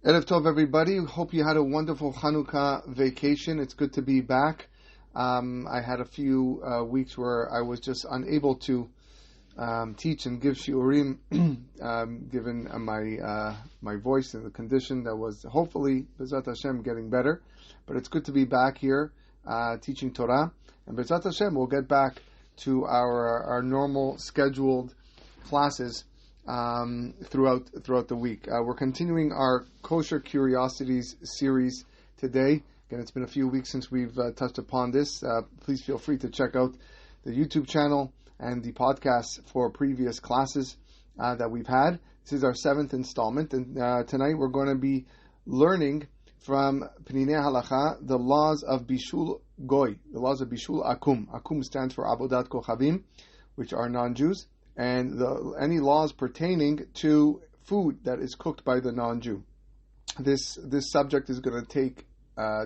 Erev Tov, everybody. Hope you had a wonderful Hanukkah vacation. It's good to be back. I had a few weeks where I was just unable to teach and give shiurim, given my voice and the condition that was hopefully, B'ezrat Hashem, getting better. But it's good to be back here teaching Torah. And B'ezrat Hashem, we'll get back to our normal scheduled classes throughout the week. We're continuing our Kosher Curiosities series today. Again, it's been a few weeks since we've touched upon this. Please feel free to check out the YouTube channel and the podcast for previous classes that we've had. This is our 7th installment, and tonight we're going to be learning from Pninei Halacha the laws of Bishul Goy, the laws of Bishul Akum. Akum stands for Avodat Kochavim, which are non-Jews, and any laws pertaining to food that is cooked by the non-Jew. This subject is going to take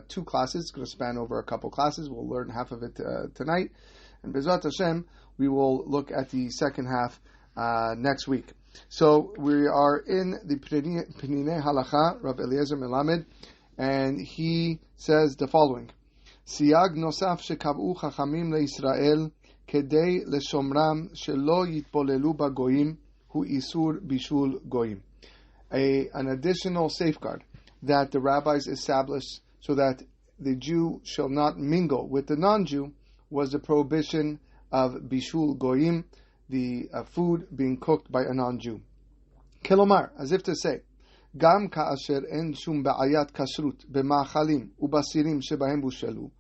2 classes. It's going to span over a couple classes. We'll learn half of it tonight, and B'ezrat Hashem, we will look at the second half next week. So we are in the Pninei Halacha, Rav Eliezer Melamed, and he says the following: Siyag nosaf shekav'u chachamim leIsrael kedei leshomram shelo yitpolelu bagoyim hu isur bishul goyim. An additional safeguard that the rabbis established so that the Jew shall not mingle with the non-Jew was the prohibition of bishul goyim, the food being cooked by a non-Jew. Kelomar, as if to say, Gam ka'asher en shum ba'ayat kashrut b'ma'achalim ubasirim shebahem bushelu.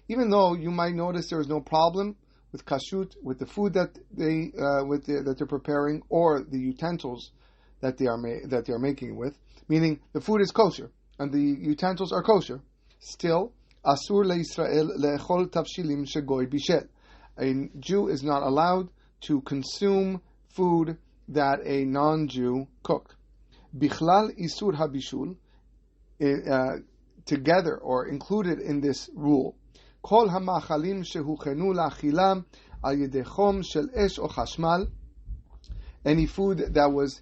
Even though you might notice there is no problem with kashrut, with the food that they're preparing, or the utensils that they are making with, meaning the food is kosher and the utensils are kosher, still asur leIsrael le'echol tavshilim shegoy bishel. A Jew is not allowed to consume food that a non-Jew cooked. Bichlal isur habishul, together or included in this rule, kol hamachalim shehuchenu la'achilam al yedei chom shel esh o chashmal, any food that was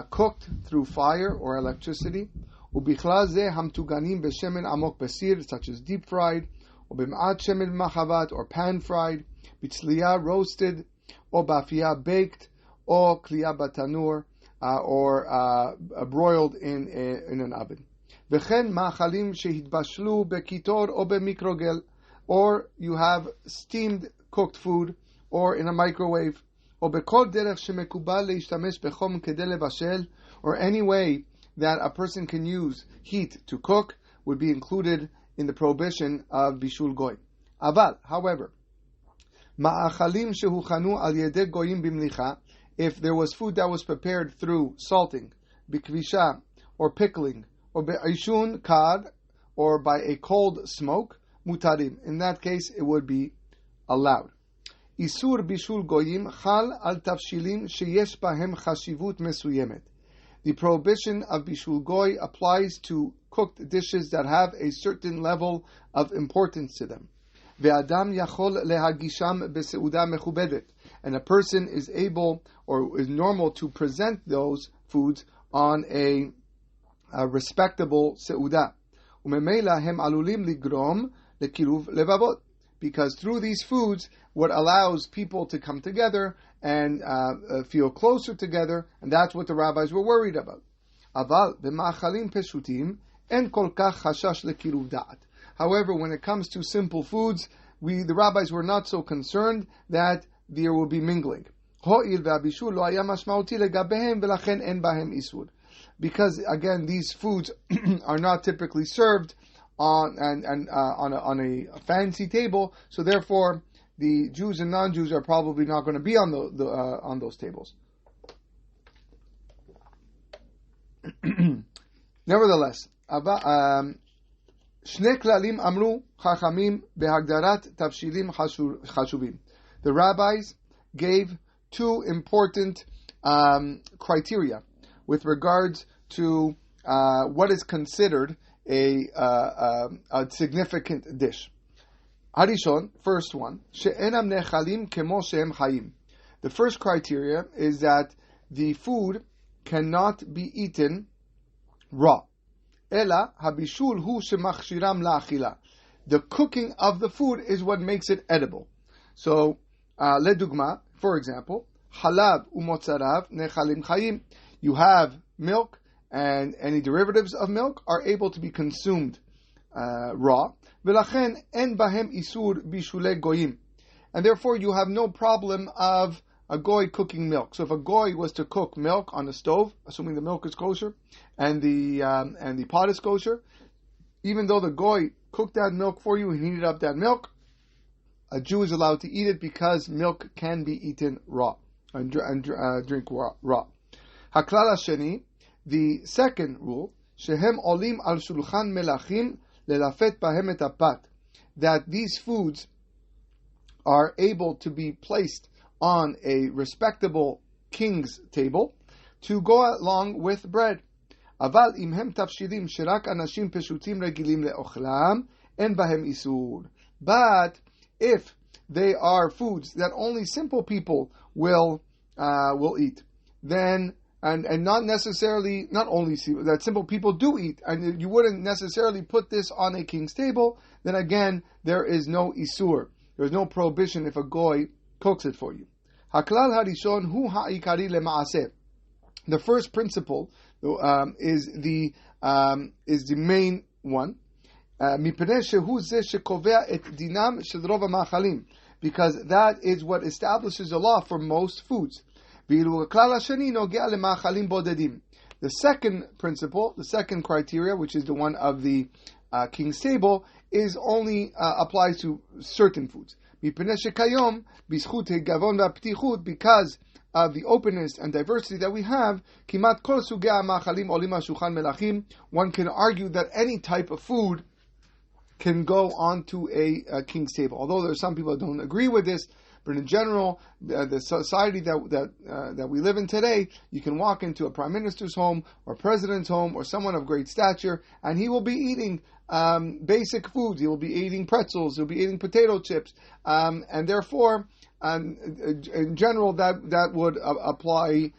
cooked through fire or electricity, ubichlal ze hamtuganim beshemen amok basir, such as deep fried, or b'ma'at shemen machavat, or pan fried, bitzliya, roasted, or bafia, baked, or kliya batanur, or broiled in an oven. V'chen ma'achalim shehitbashlu bekitor or b'mikrogel, or you have steamed cooked food, or in a microwave, or bekol derech shemekubal leishtamesh bechom kedei levashel, or any way that a person can use heat to cook would be included in the prohibition of bishul goy. Aval, however, ma'achalim shehuchanu al yedei goyim bimlicha, if there was food that was prepared through salting, bikvisha, or pickling, or be'ishun kad, or by a cold smoke, mutarim. In that case, it would be allowed. Isur bishul goyim chal al tavshilim sheyesh bahem chashivut mesuyemet. The prohibition of bishul goy applies to cooked dishes that have a certain level of importance to them. Ve'adam yachol lehagisham beseuda mechubedet. And a person is able or is normal to present those foods on a respectable seudah. Umemela hem alulim ligrom lekiruv levavot. Because through these foods, what allows people to come together and feel closer together, and that's what the rabbis were worried about. Aval b'ma'achalim peshutim en kol kach chashash lekiruv da'at. However, when it comes to simple foods, the rabbis were not so concerned that there will be mingling. Because again, these foods are not typically served on a fancy table, so therefore the Jews and non-Jews are probably not going to be on those tables. Nevertheless, shne klalim amru chachamim behagdarat tavshilim chashuvim. The rabbis gave 2 important criteria with regards to what is considered a significant dish. Harishon, first one, she'enam nechalim kemo she'em chayim. The first criteria is that the food cannot be eaten raw. Ela habishul hu shemachshiram la'achila. The cooking of the food is what makes it edible. So, ledugma, for example, halab umotzarav nechalim chayim. You have milk, and any derivatives of milk are able to be consumed raw. V'lachen en bahem isur bishule goyim. And therefore you have no problem of a goy cooking milk. So if a goy was to cook milk on the stove, assuming the milk is kosher, and the pot is kosher, even though the goy cooked that milk for you and heated up that milk, a Jew is allowed to eat it because milk can be eaten raw and drink raw. Haklal hasheni, the second rule, shehem olim al shulchan melachim lelafet bahem et apat, that these foods are able to be placed on a respectable king's table to go along with bread. Aval imhem tafshilim shirak anashim peshutim regilim leochlam en bahem isur. But if they are foods that only simple people will eat, then and not necessarily, not only that simple people do eat, and you wouldn't necessarily put this on a king's table, then again there is no isur. There is no prohibition if a goy cooks it for you. Haklal harishon hu ha'ikari lema'aseh. The first principle is the main one. Mipnei shehu zeh shekovea et dinam shel rov ha'ma'achalim, because that is what establishes the law for most foods. The second principle, the second criteria, which is the one of the king's table, is only applies to certain foods. Because of the openness and diversity that we have, one can argue that any type of food can go onto a king's table. Although there are some people that don't agree with this, but in general, the society that we live in today, you can walk into a prime minister's home or president's home or someone of great stature, and he will be eating basic foods. He will be eating pretzels. He'll be eating potato chips, and therefore, in general, that would apply.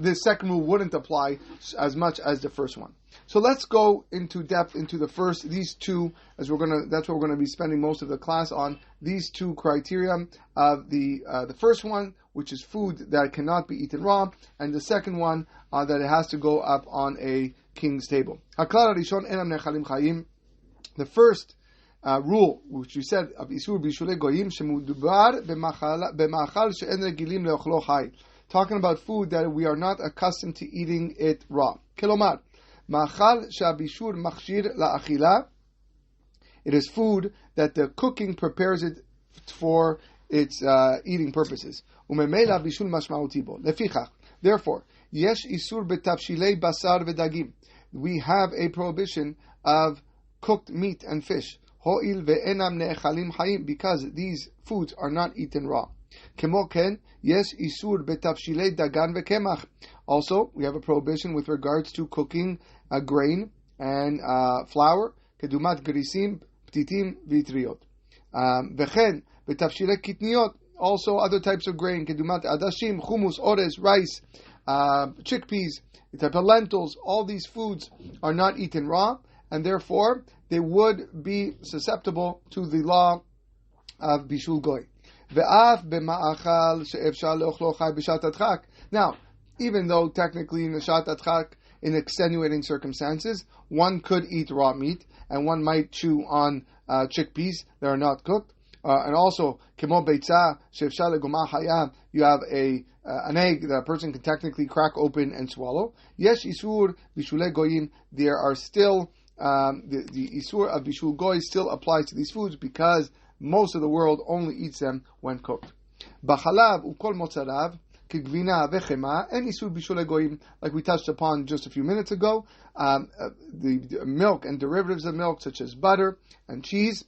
This second rule wouldn't apply as much as the first one. So let's go into depth into these two, that's what we're gonna be spending most of the class on, these two criteria of the first one, which is food that cannot be eaten raw, and the second one that it has to go up on a king's table. The first rule, which you said of isur bishule goyim, shemudubar b'machal she'en regilim leochlo chai, talking about food that we are not accustomed to eating it raw. Kelomar, machal shabishur machshir la'achila. It is food that the cooking prepares it for its eating purposes. Umemela bishul mashmauti bo. Lefichach. Therefore, yesh isur betavshilei basar v'dagim. We have a prohibition of cooked meat and fish. Ho'il ve'enam ne'echalim hayim, because these foods are not eaten raw. Kemo ken, yes, isur betavshilei dagan vekemach. Also, we have a prohibition with regards to cooking grain and flour. Kedumat grisim, ptitim, vitriot. Vechen betavshilei kitniot. Also, other types of grain. Kedumat adashim, hummus, ores, rice, chickpeas, the type of lentils. All these foods are not eaten raw, and therefore they would be susceptible to the law of bishul goy. Now, even though technically in the shat adchak, in extenuating circumstances, one could eat raw meat, and one might chew on chickpeas that are not cooked. And also, kemo beitza she'efshar legoma haya, you have an egg that a person can technically crack open and swallow. Yesh isur bishule goyim, there are still the isur of bishul goy still applies to these foods because most of the world only eats them when cooked. B'chalav ukol motzarav k'gvina v'chema and isur bishule goyim, like we touched upon just a few minutes ago. The milk and derivatives of milk, such as butter and cheese,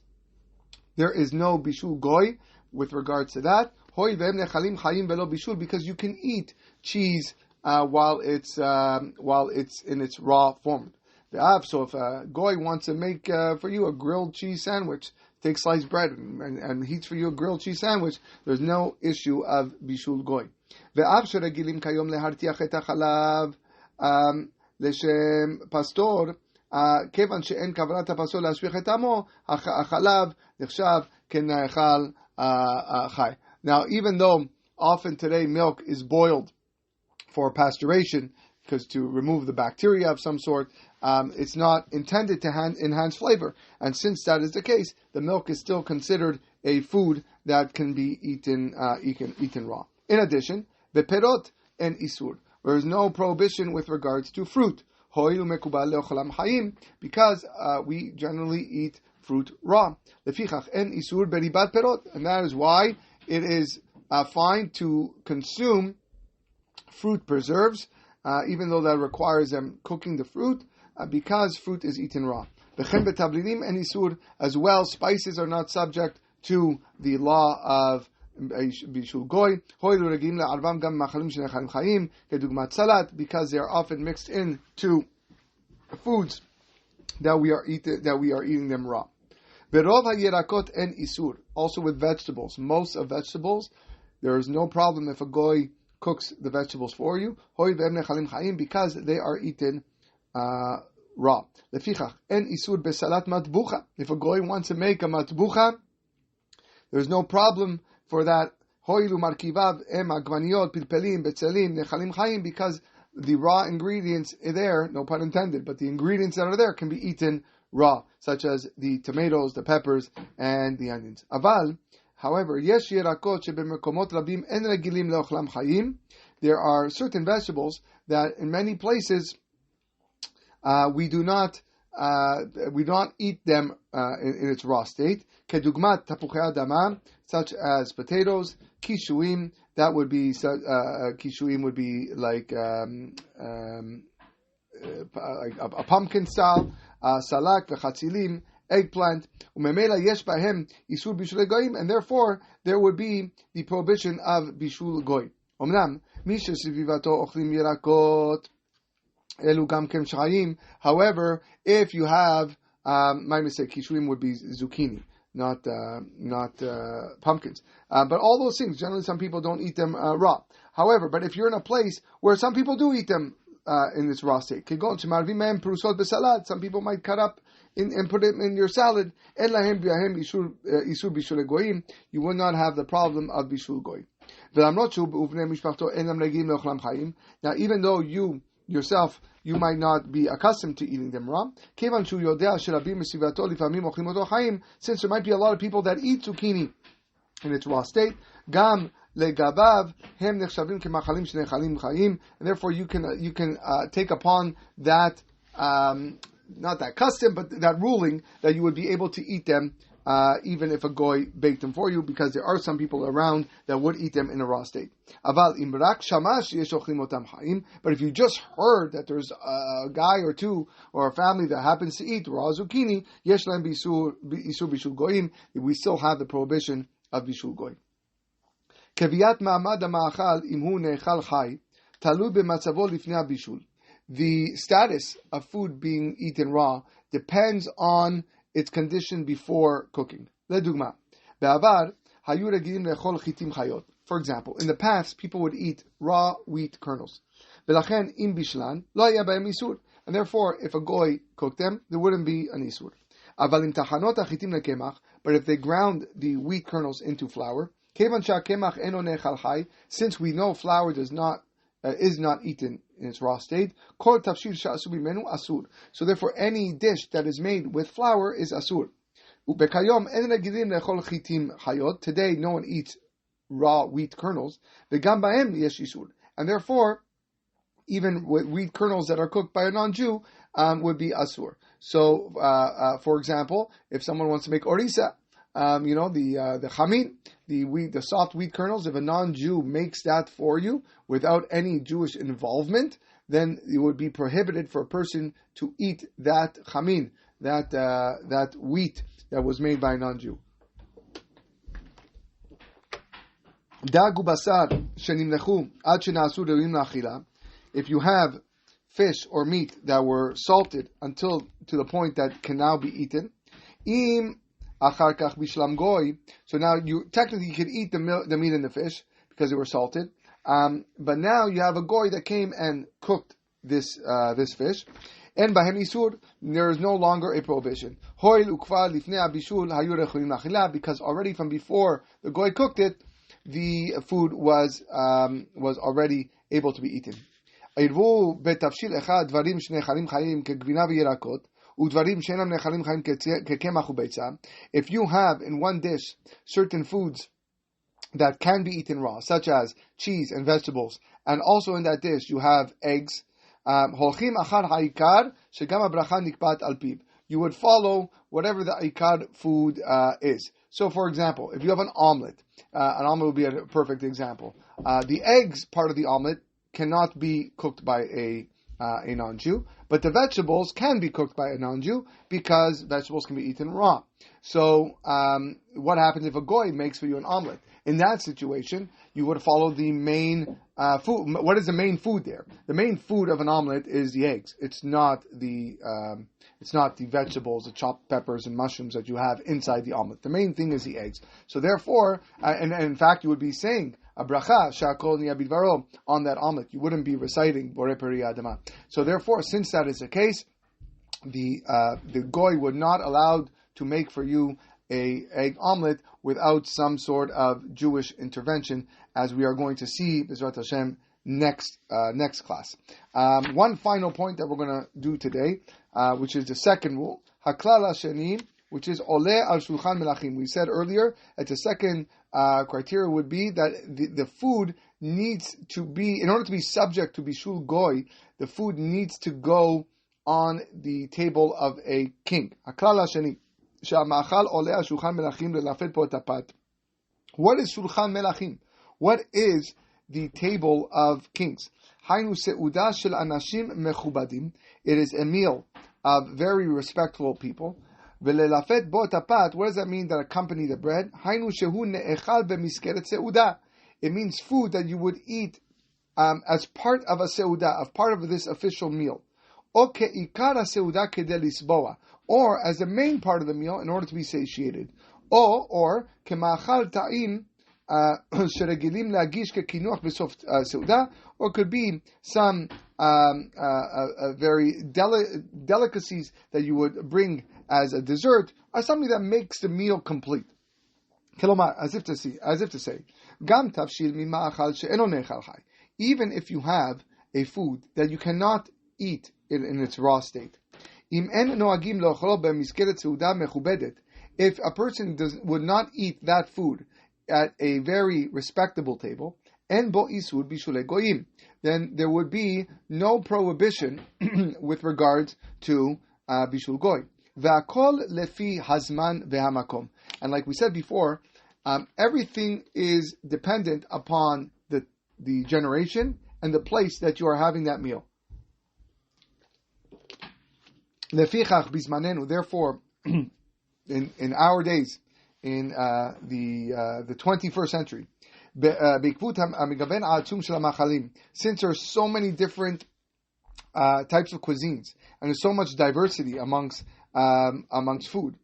there is no bishul goy with regards to that. Hoy ve'em nechalim chayim velo bishul, because you can eat cheese while it's in its raw form. So if a goy wants to make for you a grilled cheese sandwich, takes sliced bread and heats for you a grilled cheese sandwich, there's no issue of bishul goy. Ve'av sheregilim kayom lehartiach et hachalav leshem pastor כיוון שאין כוונת הפסול להשפיך את עמו, החלב נחשב כנאכל חי. Now, even though often today milk is boiled for pasteurization, because to remove the bacteria of some sort, it's not intended to enhance flavor. And since that is the case, the milk is still considered a food that can be eaten raw. In addition, beperot and isur. There is no prohibition with regards to fruit. Because we generally eat fruit raw. And that is why it is fine to consume fruit preserves, even though that requires them cooking the fruit, because fruit is eaten raw. As well, spices are not subject to the law of Bishul Goy, because they are often mixed into foods that we are eating them raw. Also with vegetables. Most of vegetables, there is no problem if a goy cooks the vegetables for you, because they are eaten raw. If a goy wants to make a matbucha, there's no problem for that. Because the raw ingredients are there, no pun intended, but the ingredients that are there can be eaten raw, such as the tomatoes, the peppers, and the onions. However, there are certain vegetables that in many places we do not eat them in its raw state. Kedugmat tapuchei adama, such as potatoes, kishuim. That would be kishuim would be like a pumpkin style, salak v'chatzilim, eggplant. Umemela yesh bahem isur bishul goyim, and therefore there would be the prohibition of bishul goy. Omnam misha sevivato ochlim yerakot. However, if you have, my mistake, kishuim would be zucchini, not pumpkins. But all those things, generally some people don't eat them raw. However, but if you're in a place where some people do eat them in this raw state, some people might cut up and put it in your salad. You will not have the problem of bishul goy. Now, even though you yourself, you might not be accustomed to eating them raw. Since there might be a lot of people that eat zucchini in its raw state, and therefore you can take upon that, not that custom, but that ruling that you would be able to eat them even if a goy baked them for you, because there are some people around that would eat them in a raw state. But if you just heard that there's a guy or two or a family that happens to eat raw zucchini, we still have the prohibition of bishul goy. The status of food being eaten raw depends on its condition before cooking. For example, in the past, people would eat raw wheat kernels. And therefore, if a goy cooked them, there wouldn't be an isur. But if they ground the wheat kernels into flour, since we know flour is not eaten in its raw state, so therefore any dish that is made with flour is asur. Today no one eats raw wheat kernels, and therefore even with wheat kernels that are cooked by a non-Jew would be asur. So for example, if someone wants to make orisa, the chamin, the soft wheat kernels, if a non-Jew makes that for you without any Jewish involvement, then it would be prohibited for a person to eat that chamin, that wheat that was made by a non-Jew. If you have fish or meat that were salted until to the point that can now be eaten, so now you technically could eat the meat and the fish because they were salted. But now you have a goy that came and cooked this fish. And bahem isur, there is no longer a prohibition. Hoil ukva lifnei abishul hayu rechulim lachila, because already from before the goy cooked it, the food was already able to be eaten. Irvu betafshil echad dvarim shenechalim chayim kegvina v'yirakot udvarim she'enam nechalim chayim kekemach ubeitza. If you have in one dish certain foods that can be eaten raw, such as cheese and vegetables, and also in that dish you have eggs, holchim achar ha'ikar shegam habracha nikpat al piv. You would follow whatever the ikar food is. So, for example, if you have an omelet would be a perfect example. The eggs part of the omelet cannot be cooked by a non-Jew, but the vegetables can be cooked by a non-Jew because vegetables can be eaten raw. So, what happens if a goy makes for you an omelet? In that situation, you would follow the main food. What is the main food there? The main food of an omelet is the eggs. It's not the vegetables, the chopped peppers and mushrooms that you have inside the omelet. The main thing is the eggs. So therefore, and in fact, you would be saying a bracha shakol niyabidvaro on that omelet. You wouldn't be reciting borei peri adama. So therefore, since that is the case, the goy would not allow to make for you a egg omelet without some sort of Jewish intervention, as we are going to see B'ezrat Hashem next class. One final point that we're going to do today, which is the second rule, Haklal Hasheni, which is Oleh al Shulchan Melachim. We said earlier that the second criteria would be that the food needs to be, in order to be subject to Bishul Goy, the food needs to go on the table of a king. Haklal Hasheni. What is Shulchan Melachim? What is the table of kings? It is a meal of very respectful people. What does that mean that accompany the bread? It means food that you would eat as part of a seudah, as part of this official meal. Or as the main part of the meal in order to be satiated. Or kemachal ta'im sheregilim lagish kekinuach b'sof seudah, or could be some very delicacies that you would bring as a dessert, or something that makes the meal complete. Kilomar, as if to say, gam tafshil mima'achal she'eno nechal chai. Even if you have a food that you cannot eat in its raw state. If a person would not eat that food at a very respectable table, then there would be no prohibition with regards to Bishul Goy. And like we said before, everything is dependent upon the generation and the place that you are having that meal. Therefore, in our days, in the 21st century, since there are so many different types of cuisines and there's so much diversity amongst food,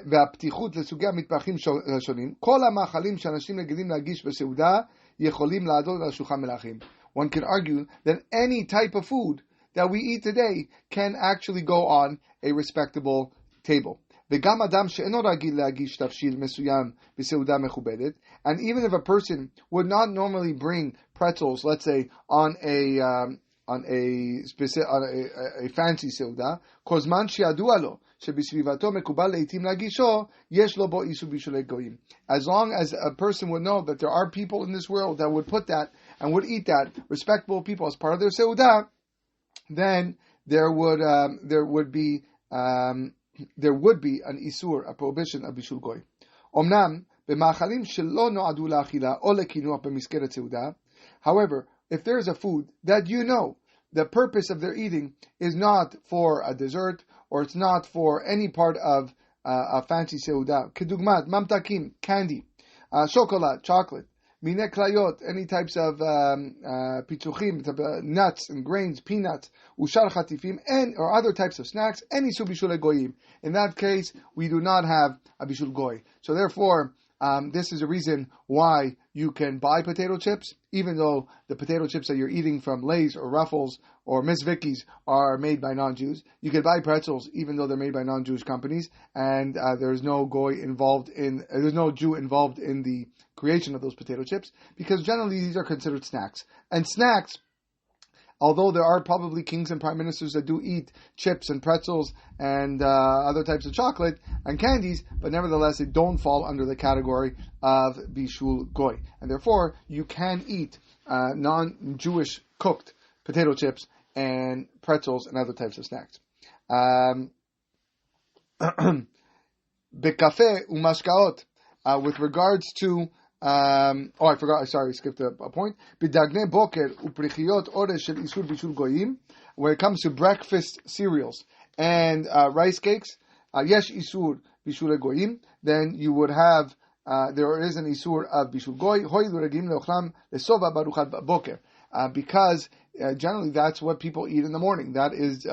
והפתיחות לסוגי המטבחים שונים, כל המאכלים שאנשים רגילים להגיש בסעודה יכולים לעלות על שולחן מלכים. One can argue that any type of food that we eat today can actually go on a respectable table. וגם אדם שאינו רגיל להגיש תבשיל מסוים בסעודה מכובדת, and even if a person would not normally bring pretzels, let's say, on a fancy סעודה, כל זמן שידוע לו שבסביבתו מקובל לעתים להגישו, יש לו בו איסור בישולי גויים. As long as a person would know that there are people in this world that would put that and would eat that, respectable people as part of their seudah, then there would be an isur, a prohibition of bishul goy. Omnam b'ma'achalim shelo no'adu la'achila o lekinuach b'miskeret seudah. However, if there is a food that you know the purpose of their eating is not for a dessert or it's not for any part of a fancy seudah, kedugmat mamtakim, candy, chocolate, mine klayot, any types of pitzuchim, nuts and grains, peanuts, ushar chatifim, or other types of snacks, any su bishul goyim. In that case, we do not have a bishul goy. So therefore, this is a reason why you can buy potato chips, even though the potato chips that you're eating from Lay's or Ruffles or Miss Vicky's are made by non-Jews. You can buy pretzels, even though they're made by non-Jewish companies, and there's no there's no Jew involved in the creation of those potato chips, because generally these are considered snacks. And snacks, although there are probably kings and prime ministers that do eat chips and pretzels and other types of chocolate and candies, but nevertheless they don't fall under the category of Bishul Goy. And therefore, you can eat non-Jewish cooked potato chips and pretzels and other types of snacks. Bekafe umashkaot. With regards to I forgot. I skipped a point. Bidagne boker uprichiot ore shel isur bishul goyim. When it comes to breakfast cereals and rice cakes, yesh isur bishul goyim. Then you would have there is an isur of bishul goy. Hoy l'regim leochlam lesova baruchat boker. Because generally that's what people eat in the morning. That is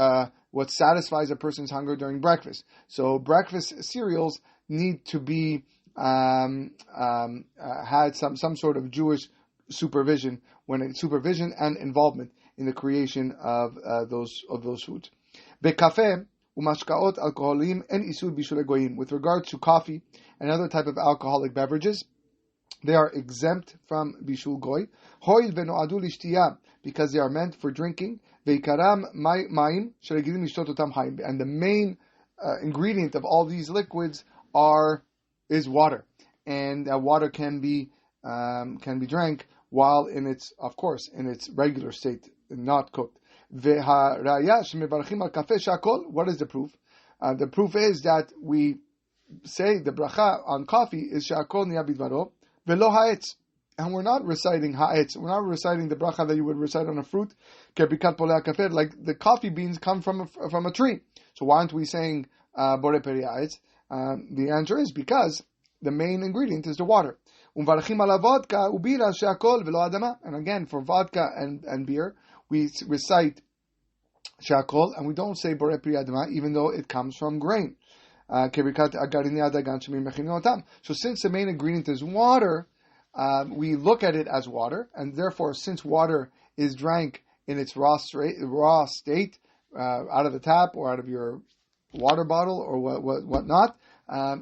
what satisfies a person's hunger during breakfast. So breakfast cereals need to be had some sort of Jewish supervision and involvement in the creation of those foods. Bekafe umashkaot alkoholim en isur bishul goyim. With regard to coffee and other type of alcoholic beverages, they are exempt from bishul goy. Hoil venoadu lishtiyah, because they are meant for drinking. Veikaram mayim sheregilim lishtot otam hayim. And the main ingredient of all these liquids is water, and water can be drank while in its regular state, not cooked. What is the proof? The proof is that we say the bracha on coffee is shakol niya bidvaro velo ha'etz, and we're not reciting ha'etz. We're not reciting the bracha that you would recite on a fruit, kebikat polei kafir, like the coffee beans come from a tree. So why aren't we saying bore peri ha'etz? The answer is because the main ingredient is the water. And again, for vodka and beer, we recite shakol, and we don't say bore pri adama, even though it comes from grain. So since the main ingredient is water, we look at it as water, and therefore, since water is drank in its raw state, out of the tap or out of your water bottle or whatnot,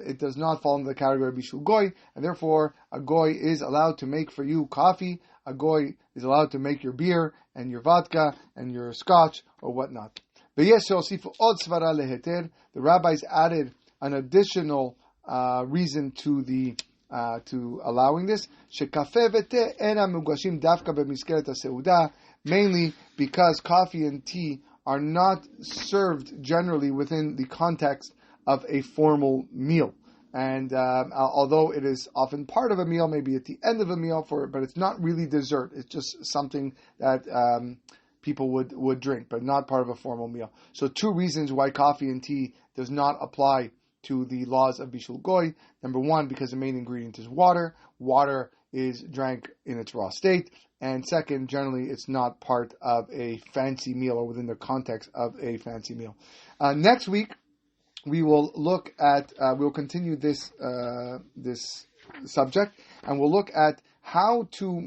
it does not fall into the category of bishul goy, and therefore a goy is allowed to make for you coffee. A goy is allowed to make your beer and your vodka and your scotch or whatnot. The rabbis added an additional reason to allowing this. Mainly because coffee and tea are not served generally within the context of a formal meal. And although it is often part of a meal, maybe at the end of a meal, but it's not really dessert. It's just something that people would drink, but not part of a formal meal. So 2 reasons why coffee and tea does not apply to the laws of Bishul Goy. Number 1, because the main ingredient is water. Water is drank in its raw state. And second, generally it's not part of a fancy meal or within the context of a fancy meal. Next week, we will look at, we'll continue this subject, and we'll look at how to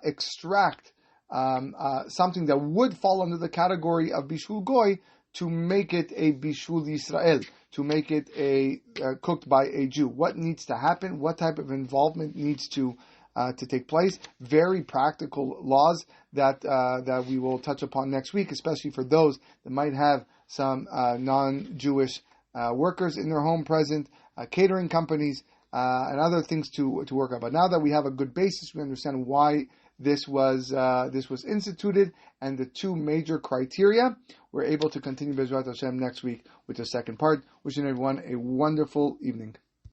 extract something that would fall under the category of Bishul Goy to make it a Bishul Yisrael, to make it cooked by a Jew. What needs to happen? What type of involvement needs to take place? Very practical laws that we will touch upon next week, especially for those that might have some non-Jewish workers in their home present, catering companies, and other things to work on. But now that we have a good basis, we understand why this was instituted and the 2 major criteria. We're able to continue Bezrat Hashem next week with the second part. Wishing everyone a wonderful evening.